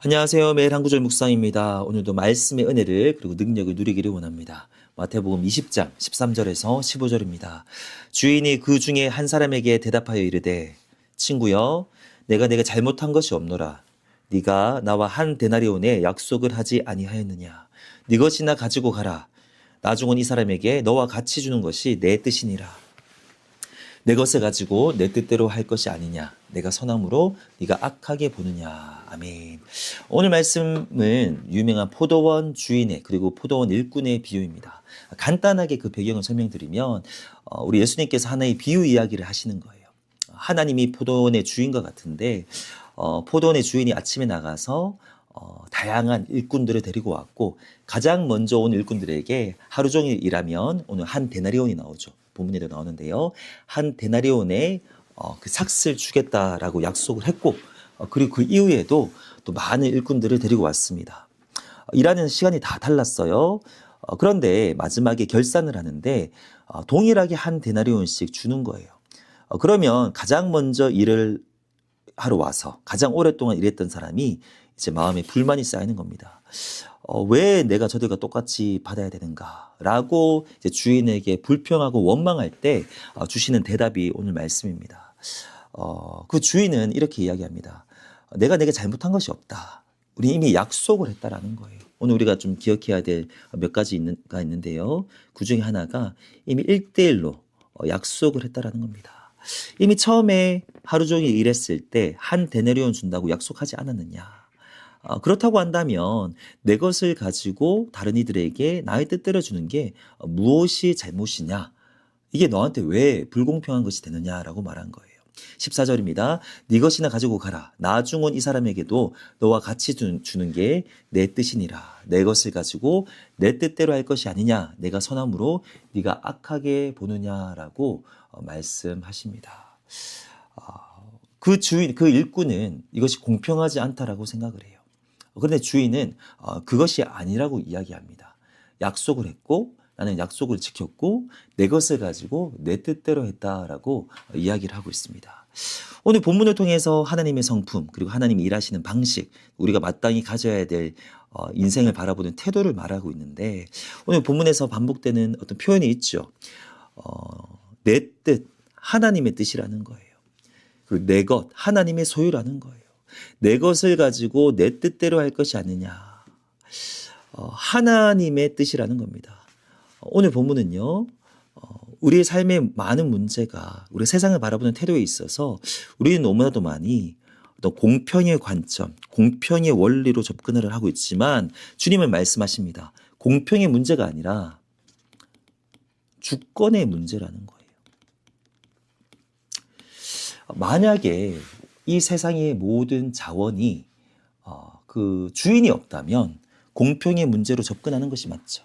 안녕하세요. 매일 한 구절 묵상입니다. 오늘도 말씀의 은혜를 그리고 능력을 누리기를 원합니다. 마태복음 20장 13절에서 15절입니다. 주인이 그 중에 한 사람에게 대답하여 이르되 친구여 내가 잘못한 것이 없노라. 네가 나와 한 데나리온의 약속을 하지 아니하였느냐. 네 것이나 가지고 가라. 나중은 이 사람에게 너와 같이 주는 것이 내 뜻이니라. 내 것을 가지고 내 뜻대로 할 것이 아니냐. 내가 선함으로 네가 악하게 보느냐. 아멘. 오늘 말씀은 유명한 포도원 주인의 그리고 포도원 일꾼의 비유입니다. 간단하게 그 배경을 설명드리면 우리 예수님께서 하나의 비유 이야기를 하시는 거예요. 하나님이 포도원의 주인과 같은데 포도원의 주인이 아침에 나가서 다양한 일꾼들을 데리고 왔고 가장 먼저 온 일꾼들에게 하루 종일 일하면 오늘 한 데나리온이 나오죠. 본문에도 나오는데요. 한 데나리온의 그 삭스를 주겠다라고 약속을 했고 그리고 그 이후에도 또 많은 일꾼들을 데리고 왔습니다. 일하는 시간이 다 달랐어요. 그런데 마지막에 결산을 하는데 동일하게 한 데나리온씩 주는 거예요. 그러면 가장 먼저 일을 하러 와서 가장 오랫동안 일했던 사람이 이제 마음에 불만이 쌓이는 겁니다. 왜 내가 저들과 똑같이 받아야 되는가라고 이제 주인에게 불평하고 원망할 때 주시는 대답이 오늘 말씀입니다. 그 주인은 이렇게 이야기합니다. 내가 내게 잘못한 것이 없다. 우리 이미 약속을 했다라는 거예요. 오늘 우리가 좀 기억해야 될 몇 가지가 있는데요. 그 중에 하나가 이미 1대1로 약속을 했다라는 겁니다. 이미 처음에 하루 종일 일했을 때 한 데나리온 준다고 약속하지 않았느냐. 그렇다고 한다면 내 것을 가지고 다른 이들에게 나의 뜻대로 주는 게 무엇이 잘못이냐? 이게 너한테 왜 불공평한 것이 되느냐라고 말한 거예요. 14절입니다. 네 것이나 가지고 가라. 나중 온 이 사람에게도 너와 같이 주는 게 내 뜻이니라. 내 것을 가지고 내 뜻대로 할 것이 아니냐. 내가 선함으로 네가 악하게 보느냐라고 말씀하십니다. 그 주인, 그 일꾼은 이것이 공평하지 않다라고 생각을 해요. 그런데 주인은 그것이 아니라고 이야기합니다. 약속을 했고 나는 약속을 지켰고 내 것을 가지고 내 뜻대로 했다라고 이야기를 하고 있습니다. 오늘 본문을 통해서 하나님의 성품 그리고 하나님이 일하시는 방식 우리가 마땅히 가져야 될 인생을 바라보는 태도를 말하고 있는데 오늘 본문에서 반복되는 어떤 표현이 있죠. 내 뜻, 하나님의 뜻이라는 거예요. 그리고 내 것, 하나님의 소유라는 거예요. 내 것을 가지고 내 뜻대로 할 것이 아니냐. 하나님의 뜻이라는 겁니다. 오늘 본문은요. 우리의 삶의 많은 문제가 우리 세상을 바라보는 태도에 있어서 우리는 너무나도 많이 어떤 공평의 관점, 공평의 원리로 접근을 하고 있지만 주님은 말씀하십니다. 공평의 문제가 아니라 주권의 문제라는 거예요. 만약에 이 세상의 모든 자원이 그 주인이 없다면 공평의 문제로 접근하는 것이 맞죠.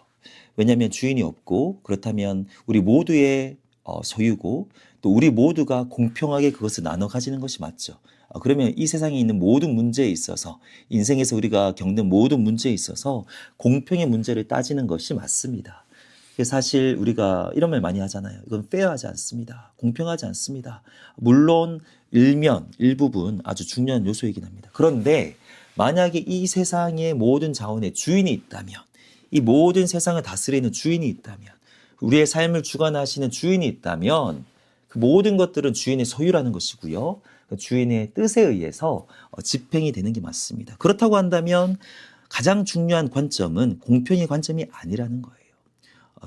왜냐하면 주인이 없고 그렇다면 우리 모두의 소유고 또 우리 모두가 공평하게 그것을 나눠 가지는 것이 맞죠. 그러면 이 세상에 있는 모든 문제에 있어서 인생에서 우리가 겪는 모든 문제에 있어서 공평의 문제를 따지는 것이 맞습니다. 사실 우리가 이런 말 많이 하잖아요. 이건 페어하지 않습니다. 공평하지 않습니다. 물론 일부분 아주 중요한 요소이긴 합니다. 그런데 만약에 이 세상의 모든 자원의 주인이 있다면 이 모든 세상을 다스리는 주인이 있다면 우리의 삶을 주관하시는 주인이 있다면 그 모든 것들은 주인의 소유라는 것이고요. 그 주인의 뜻에 의해서 집행이 되는 게 맞습니다. 그렇다고 한다면 가장 중요한 관점은 공평의 관점이 아니라는 거예요.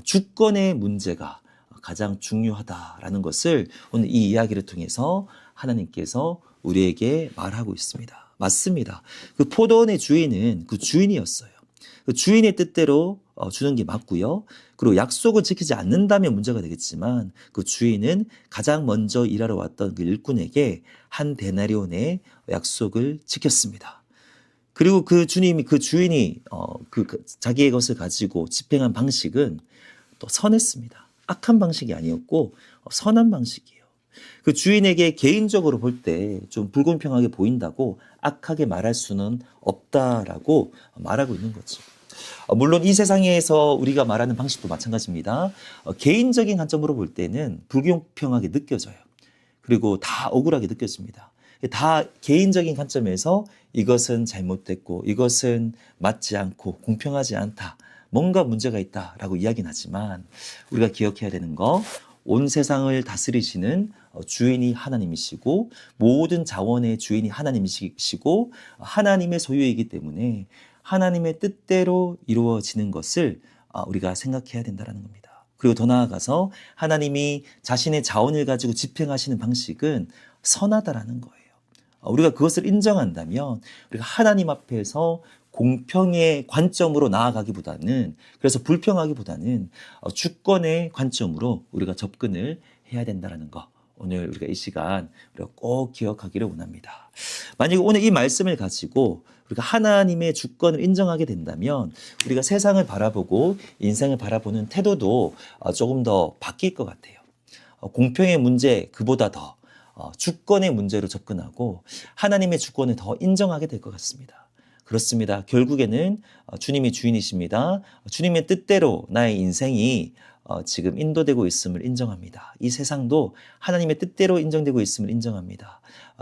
주권의 문제가 가장 중요하다라는 것을 오늘 이 이야기를 통해서 하나님께서 우리에게 말하고 있습니다. 맞습니다. 그 포도원의 주인은 그 주인이었어요. 그 주인의 뜻대로 주는 게 맞고요. 그리고 약속을 지키지 않는다면 문제가 되겠지만 그 주인은 가장 먼저 일하러 왔던 그 일꾼에게 한 데나리온의 약속을 지켰습니다. 그리고 그 주인이 자기의 것을 가지고 집행한 방식은 또 선했습니다. 악한 방식이 아니었고 선한 방식이에요. 그 주인에게 개인적으로 볼 때 좀 불공평하게 보인다고 악하게 말할 수는 없다라고 말하고 있는 거죠. 물론 이 세상에서 우리가 말하는 방식도 마찬가지입니다. 개인적인 관점으로 볼 때는 불공평하게 느껴져요. 그리고 다 억울하게 느껴집니다. 다 개인적인 관점에서 이것은 잘못됐고 이것은 맞지 않고 공평하지 않다. 뭔가 문제가 있다라고 이야기는 하지만 우리가 기억해야 되는 거, 온 세상을 다스리시는 주인이 하나님이시고 모든 자원의 주인이 하나님이시고 하나님의 소유이기 때문에 하나님의 뜻대로 이루어지는 것을 우리가 생각해야 된다는 겁니다. 그리고 더 나아가서 하나님이 자신의 자원을 가지고 집행하시는 방식은 선하다라는 거예요. 우리가 그것을 인정한다면 우리가 하나님 앞에서 공평의 관점으로 나아가기보다는, 그래서 불평하기보다는 주권의 관점으로 우리가 접근을 해야 된다는 거, 오늘 우리가 이 시간 우리가 꼭 기억하기를 원합니다. 만약에 오늘 이 말씀을 가지고 우리가 하나님의 주권을 인정하게 된다면 우리가 세상을 바라보고 인생을 바라보는 태도도 조금 더 바뀔 것 같아요. 공평의 문제 그보다 더 주권의 문제로 접근하고 하나님의 주권을 더 인정하게 될 것 같습니다. 그렇습니다. 결국에는 주님이 주인이십니다. 주님의 뜻대로 나의 인생이 지금 인도되고 있음을 인정합니다. 이 세상도 하나님의 뜻대로 인정되고 있음을 인정합니다.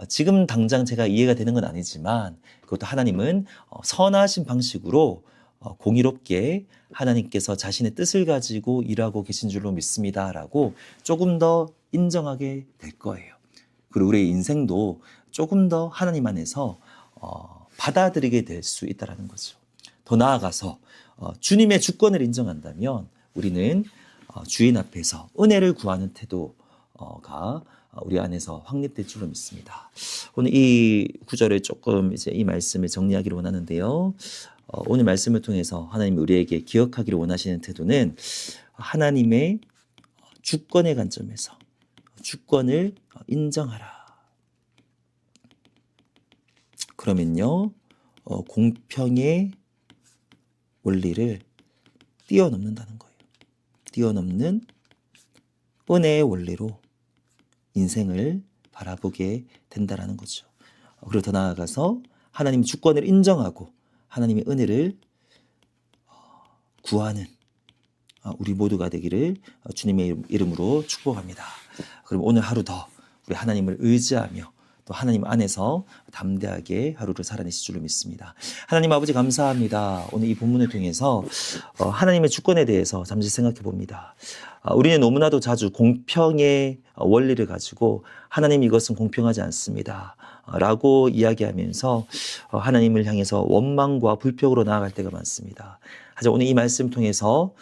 지금 당장 제가 이해가 되는 건 아니지만 그것도 하나님은 선하신 방식으로 공의롭게 하나님께서 자신의 뜻을 가지고 일하고 계신 줄로 믿습니다라고 조금 더 인정하게 될 거예요. 그리고 우리의 인생도 조금 더 하나님 안에서 받아들이게 될 수 있다는 거죠. 더 나아가서 주님의 주권을 인정한다면 우리는 주인 앞에서 은혜를 구하는 태도가 우리 안에서 확립될 줄로 믿습니다. 오늘 이 구절을 조금 이제 이 말씀을 정리하기를 원하는데요. 오늘 말씀을 통해서 하나님이 우리에게 기억하기를 원하시는 태도는 하나님의 주권의 관점에서 주권을 인정하라. 그러면요, 공평의 원리를 뛰어넘는다는 거예요. 뛰어넘는 은혜의 원리로 인생을 바라보게 된다는 거죠. 그리고 더 나아가서 하나님의 주권을 인정하고 하나님의 은혜를 구하는 우리 모두가 되기를 주님의 이름으로 축복합니다. 그럼 오늘 하루 더 우리 하나님을 의지하며 또 하나님 안에서 담대하게 하루를 살아내실 줄로 믿습니다. 하나님 아버지 감사합니다. 오늘 이 본문을 통해서 하나님의 주권에 대해서 잠시 생각해 봅니다. 우리는 너무나도 자주 공평의 원리를 가지고 하나님 이것은 공평하지 않습니다 라고 이야기하면서 하나님을 향해서 원망과 불평으로 나아갈 때가 많습니다. 하지만 오늘 이 말씀 통해서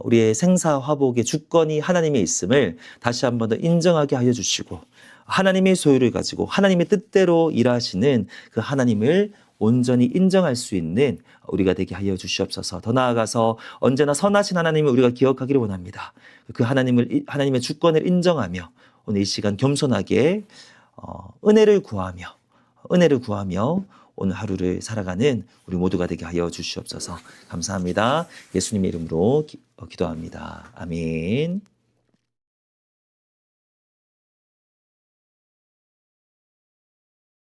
우리의 생사화복의 주권이 하나님에 있음을 다시 한 번 더 인정하게 하여 주시고 하나님의 소유를 가지고 하나님의 뜻대로 일하시는 그 하나님을 온전히 인정할 수 있는 우리가 되게 하여 주시옵소서. 더 나아가서 언제나 선하신 하나님을 우리가 기억하기를 원합니다. 그 하나님의 주권을 인정하며 오늘 이 시간 겸손하게 은혜를 구하며 오늘 하루를 살아가는 우리 모두가 되게 하여 주시옵소서. 감사합니다. 예수님의 이름으로 기도합니다. 아멘.